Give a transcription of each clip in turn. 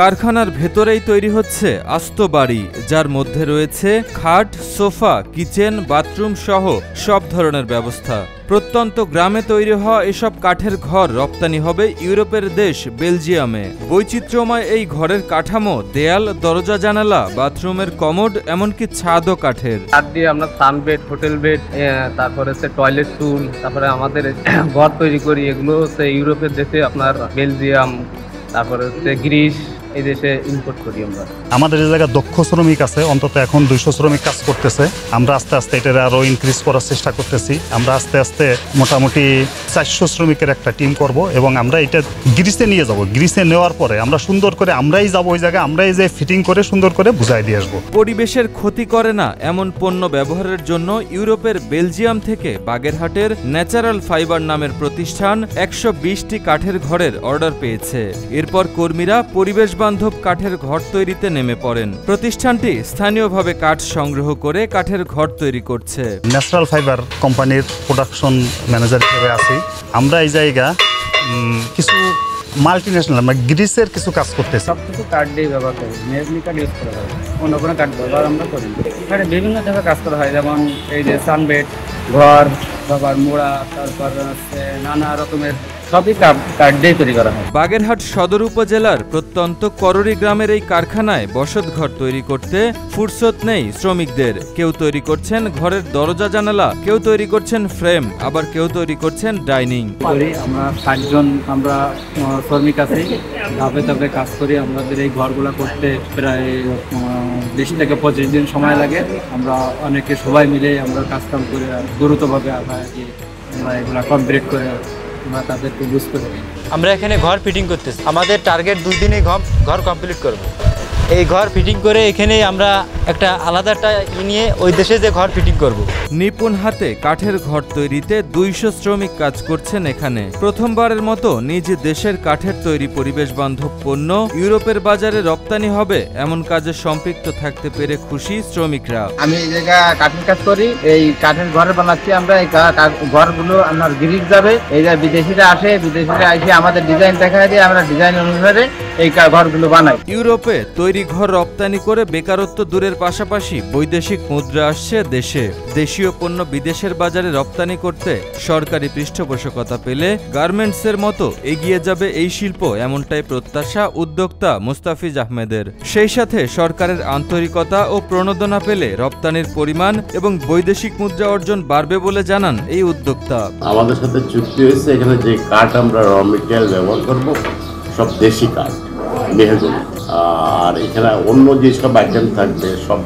কারখানার ভেতরেই তৈরি হচ্ছে আস্ত বাড়ি, যার মধ্যে রয়েছে খাট, সোফা, কিচেন, বাথরুম সহ সব ধরনের ব্যবস্থা। প্রত্যন্ত গ্রামে তৈরি হওয়া এসব কাঠের ঘর রপ্তানি হবে ইউরোপের দেশ বেলজিয়ামে। বৈচিত্র্যময় এই ঘরের কাঠামো, দেয়াল, দরজা, জানালা, বাথরুমের কমোড, এমনকি ছাদও কাঠের। কাঠ দিয়ে আমরা সানবেড, হোটেল বেড, তারপরে হচ্ছে টয়লেট টুল, তারপরে আমাদের ঘর তৈরি করি। এগুলো হচ্ছে ইউরোপের দেশে আপনার বেলজিয়াম, তারপরে হচ্ছে গ্রিস, এই দেশে ইম্পোর্ট করি আমরা। আমাদের এই জায়গায় দক্ষ শ্রমিক আছে, অন্তত এখন 200 শ্রমিক কাজ করতেছে। আমরা আস্তে আস্তে এটা আরো ইনক্রিজ করার চেষ্টা করতেছি। আমরা আস্তে আস্তে মোটামুটি 400 শ্রমিকের একটা টিম করব এবং আমরা এটা গ্রিসে নিয়ে যাব। গ্রিসে নেওয়ার পরে আমরা সুন্দর করে আমরাই যাব ওই জায়গায়, আমরাই যে ফিটিং করে সুন্দর করে বুঝাই দিয়ে আসবো। পরিবেশের ক্ষতি করে না এমন পণ্য ব্যবহারের জন্য ইউরোপের বেলজিয়াম থেকে বাগেরহাটের ন্যাচারাল ফাইবার নামের প্রতিষ্ঠান 120টি কাঠের ঘরের অর্ডার পেয়েছে। এরপর কর্মীরা পরিবেশ বান্ধব কাঠের ঘর তৈরিতে নেমে পড়েন। প্রতিষ্ঠানটি স্থানীয়ভাবে কাঠ সংগ্রহ করে কাঠের ঘর তৈরি করছে। ন্যাচারাল ফাইবার কোম্পানির প্রোডাকশন ম্যানেজার হিসেবে আছি। আমরা এই জায়গা কিছু মাল্টিন্যাশনাল মানে গ্রিসের কিছু কাজ করতেছি। সব কিছু কাঠ দিয়ে ব্যবহার করি, মেহগনি কাঠ ইউজ করা হয়, অন্য কোনো কাঠ ব্যবহার আমরা করি। এখানে বিভিন্ন জায়গায় কাজ করা হয়, যেমন এই যে সানবেড, ঘর, তারপর মোড়া, তারপর হচ্ছে নানা রকমের সবই কাঠ দিয়ে তৈরি করা হয়। বাগেরহাট সদর উপজেলার প্রত্যন্ত কররি গ্রামের এই কারখানায় বসতঘর তৈরি করতে ফুরসত নেই শ্রমিকদের। কেউ তৈরি করছেন ঘরের দরজা জানালা, কেউ তৈরি করছেন ফ্রেম, আবার কেউ তৈরি করছেন ডাইনিং। আমরা 60 জন আমরা শ্রমিক আছি, ধাপে ধাপে কাজ করি। আমাদের এই ঘরগুলো করতে প্রায় 20 থেকে 25 দিন সময় লাগে। আমরা অনেকে সবাই মিলে আমরা কাজ কাম করে দ্রুতভাবে আমরা এগুলো কমপ্লিট করে তাদেরকে বুঝতে পারি। আমরা এখানে ঘর ফিটিং করতেছি, আমাদের টার্গেট 2 দিনে ঘর কমপ্লিট করব। এই ঘর ফিটিং করে এখানে আমরা একটা আলাদা নিয়ে ওই দেশে যে ঘর ফিটিং করব। নিপুণ হাতে কাঠের ঘর তৈরিতে 200 শ্রমিক কাজ করছেন এখানে। প্রথমবারের মতো নিজ দেশের কাঠের তৈরি পরিবেশ বান্ধব পণ্য ইউরোপের বাজারে রপ্তানি হবে, এমন কাজে সম্পৃক্ত থাকতে পেরে খুশি শ্রমিকরা। আমি এই জায়গায় কাঠের কাজ করি, এই কাঠের ঘর বানাচ্ছি আমরা। এই ঘরগুলো আপনার গ্রিস যাবে, এই যে বিদেশিরা আসে, বিদেশিরা এসে আমাদের ডিজাইন দেখা দিয়ে আমরা ডিজাইন অনুসারে এই ঘরগুলো বানাই। ইউরোপে তৈরি ঘর রপ্তানি করে বেকারত্ব দূরের পাশাপাশি বৈদেশিক মুদ্রা আসছে দেশে। দেশীয় পণ্য বিদেশের বাজারে রপ্তানি করতে সরকারি পৃষ্ঠপোষকতা পেলে গার্মেন্টসের মতো এগিয়ে যাবে এই শিল্প, এমনটাই প্রত্যাশা উদ্যোক্তা মুস্তাফিজ আহমেদের। সেই সাথে সরকারের আন্তরিকতা ও প্রণোদনা পেলে রপ্তানির পরিমাণ এবং বৈদেশিক মুদ্রা অর্জন বাড়বে বলে জানান এই উদ্যোক্তা। আমাদের সাথে চুক্তি হয়েছে, এখানে যে কাঠ আমরা র মেটেরিয়াল ব্যবহার করব সব দেশি কাঠ, মেহগনি। আর এখানে অন্য যেসব আইটেম থাকবে সব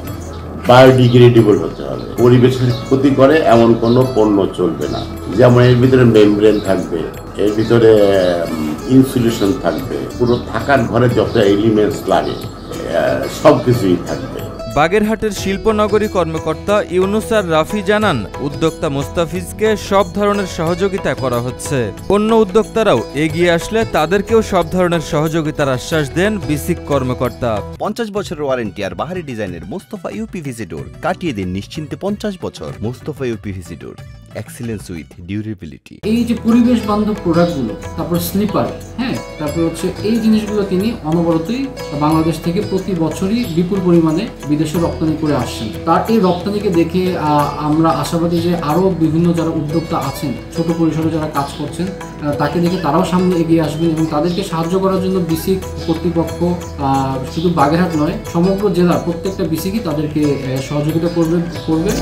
বায়োডিগ্রেডেবল হতে হবে। পরিবেশের ক্ষতি করে এমন কোনো পণ্য চলবে না। যেমন এর ভিতরে মেমব্রেন থাকবে, এর ভিতরে ইনসুলেশন থাকবে, পুরো থাকার ঘরে যত এলিমেন্টস লাগে সব কিছুই থাকবে। বাগেরহাটের শিল্পনগরী কর্মকর্তা ইউনুস আর রাফি জানান, উদ্যোক্তা মুস্তাফিজকে সব ধরনের সহযোগিতা করা হচ্ছে। অন্য উদ্যোক্তারাও এগিয়ে আসলে তাদেরকেও সব ধরনের সহযোগিতার আশ্বাস দেন বিসিক কর্মকর্তা। 50 বছরের ওয়ারেন্টি আর বাহারি ডিজাইনের মোস্তফা ইউপিভিসি ডোর, কাটিয়ে দিন নিশ্চিন্তে 50 বছর। Mostafa uPVC door, excellence with durability. এই যে পরিবেশ বান্ধব প্রোডাক্টগুলো, তারপর স্লিপার, তারপর হচ্ছে এই জিনিসগুলো তিনি অনবরতই বাংলাদেশ থেকে প্রতি বছরই বিপুল পরিমাণে বিদেশে রপ্তানি করে আসছেন। তার এই রপ্তানিকে দেখে আমরা আশাবাদী যে আরও বিভিন্ন যারা উদ্যোক্তা আছেন, ছোট পরিসরে যারা কাজ করছেন, তাকে দেখে তারাও সামনে এগিয়ে আসবেন এবং তাদেরকে সাহায্য করার জন্য বিসিক কর্তৃপক্ষ শুধু বাগেরহাট নয়, সমগ্র জেলার প্রত্যেকটা বিসিকই তাদেরকে সহযোগিতা করবে।